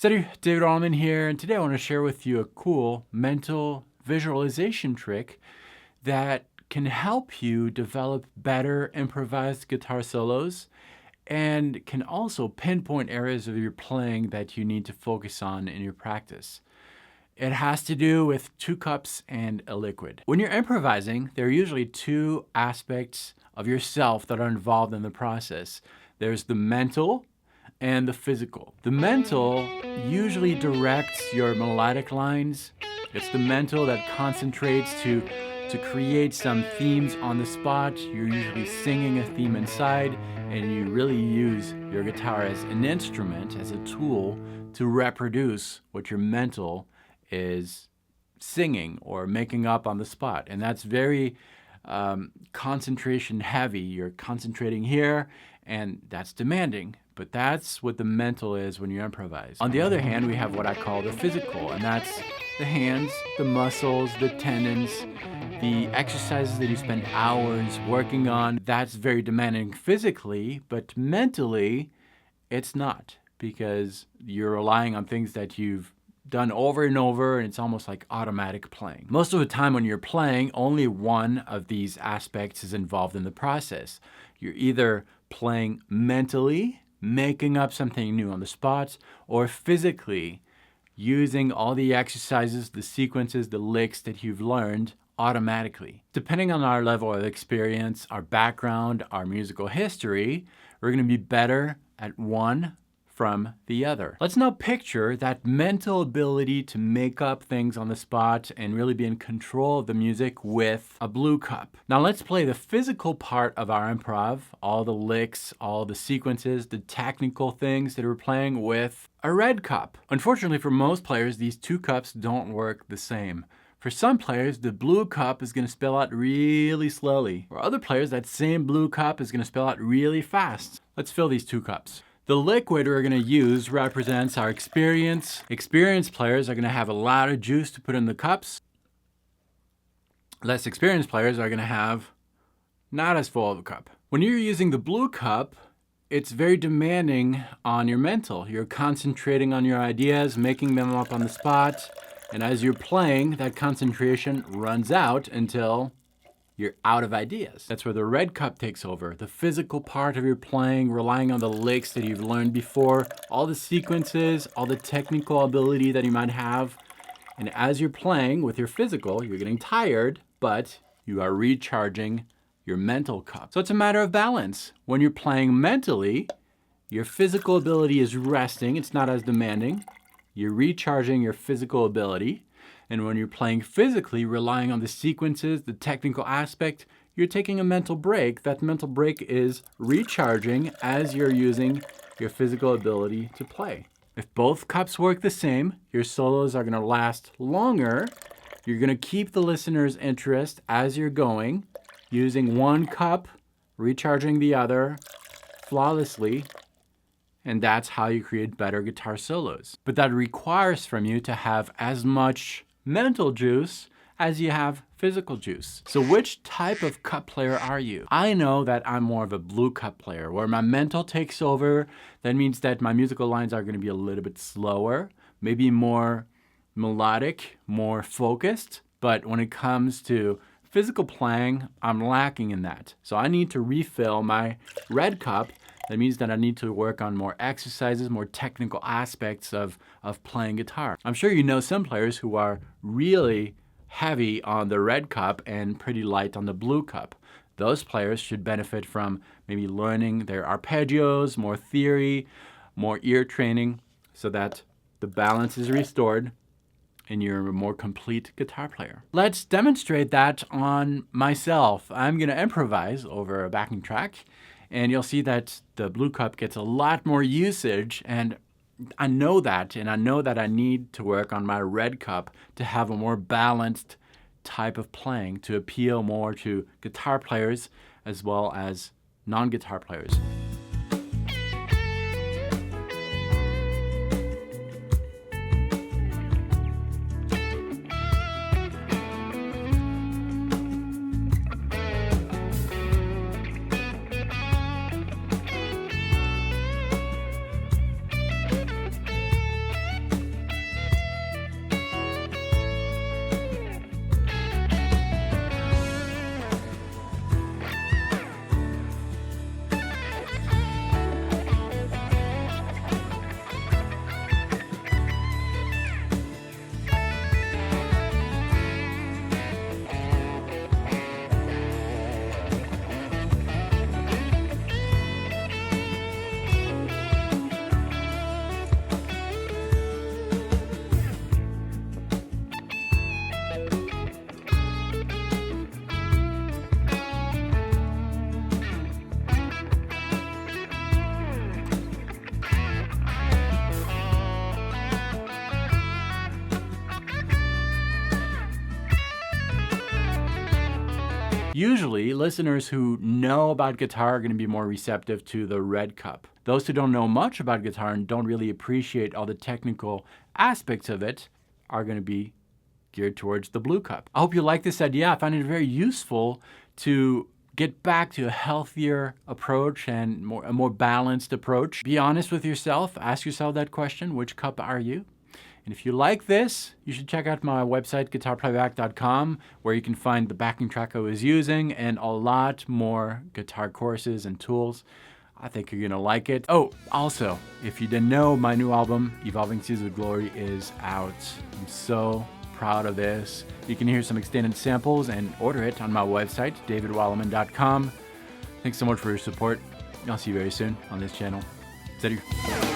Salut, David Wallimann here, and today I want to share with you a cool mental visualization trick that can help you develop better improvised guitar solos and can also pinpoint areas of your playing that you need to focus on in your practice. It has to do with 2 cups and a liquid. When you're improvising, there are usually 2 aspects of yourself that are involved in the process. There's the mental and the physical. The mental usually directs your melodic lines. It's the mental that concentrates to create some themes on the spot. You're usually singing a theme inside, and you really use your guitar as an instrument, as a tool to reproduce what your mental is singing or making up on the spot. And that's very concentration heavy. You're concentrating here, and that's demanding. But that's what the mental is when you improvise. On the other hand, we have what I call the physical, and that's the hands, the muscles, the tendons, the exercises that you spend hours working on. That's very demanding physically, but mentally, it's not, because you're relying on things that you've done over and over, and it's almost like automatic playing. Most of the time when you're playing, only one of these aspects is involved in the process. You're either playing mentally, making up something new on the spot, or physically using all the exercises, the sequences, the licks that you've learned automatically. Depending on our level of experience, our background, our musical history, we're going to be better at one from the other. Let's now picture that mental ability to make up things on the spot and really be in control of the music with a blue cup. Now let's play the physical part of our improv, all the licks, all the sequences, the technical things that we're playing with a red cup. Unfortunately for most players, these 2 cups don't work the same. For some players, the blue cup is going to spill out really slowly. For other players, that same blue cup is going to spill out really fast. Let's fill these 2 cups. The liquid we're going to use represents our experience. Experienced players are going to have a lot of juice to put in the cups. Less experienced players are going to have not as full of a cup. When you're using the blue cup, it's very demanding on your mental. You're concentrating on your ideas, making them up on the spot, and as you're playing, that concentration runs out until you're out of ideas. That's where the red cup takes over. The physical part of your playing, relying on the licks that you've learned before, all the sequences, all the technical ability that you might have. And as you're playing with your physical, you're getting tired, but you are recharging your mental cup. So it's a matter of balance. When you're playing mentally, your physical ability is resting. It's not as demanding. You're recharging your physical ability. And when you're playing physically, relying on the sequences, the technical aspect, you're taking a mental break. That mental break is recharging as you're using your physical ability to play. If both cups work the same, your solos are going to last longer. You're going to keep the listener's interest as you're going, using one cup, recharging the other flawlessly. And that's how you create better guitar solos. But that requires from you to have as much mental juice as you have physical juice. So which type of cup player are you? I know that I'm more of a blue cup player, where my mental takes over. That means that my musical lines are going to be a little bit slower, maybe more melodic, more focused. But when it comes to physical playing, I'm lacking in that. So I need to refill my red cup. That means that I need to work on more exercises, more technical aspects of playing guitar. I'm sure you know some players who are really heavy on the red cup and pretty light on the blue cup. Those players should benefit from maybe learning their arpeggios, more theory, more ear training, so that the balance is restored and you're a more complete guitar player. Let's demonstrate that on myself. I'm going to improvise over a backing track, and you'll see that the blue cup gets a lot more usage, and I know that, and I know that I need to work on my red cup to have a more balanced type of playing to appeal more to guitar players as well as non-guitar players. Usually, listeners who know about guitar are going to be more receptive to the red cup. Those who don't know much about guitar and don't really appreciate all the technical aspects of it are going to be geared towards the blue cup. I hope you like this idea. I find it very useful to get back to a healthier approach and a more balanced approach. Be honest with yourself. Ask yourself that question, which cup are you? And if you like this, you should check out my website, guitarplayback.com, where you can find the backing track I was using and a lot more guitar courses and tools. I think you're gonna like it. Oh, also, if you didn't know, my new album, Evolving Seas of Glory, is out. I'm so proud of this. You can hear some extended samples and order it on my website, davidwallimann.com. Thanks so much for your support. I'll see you very soon on this channel. Salut.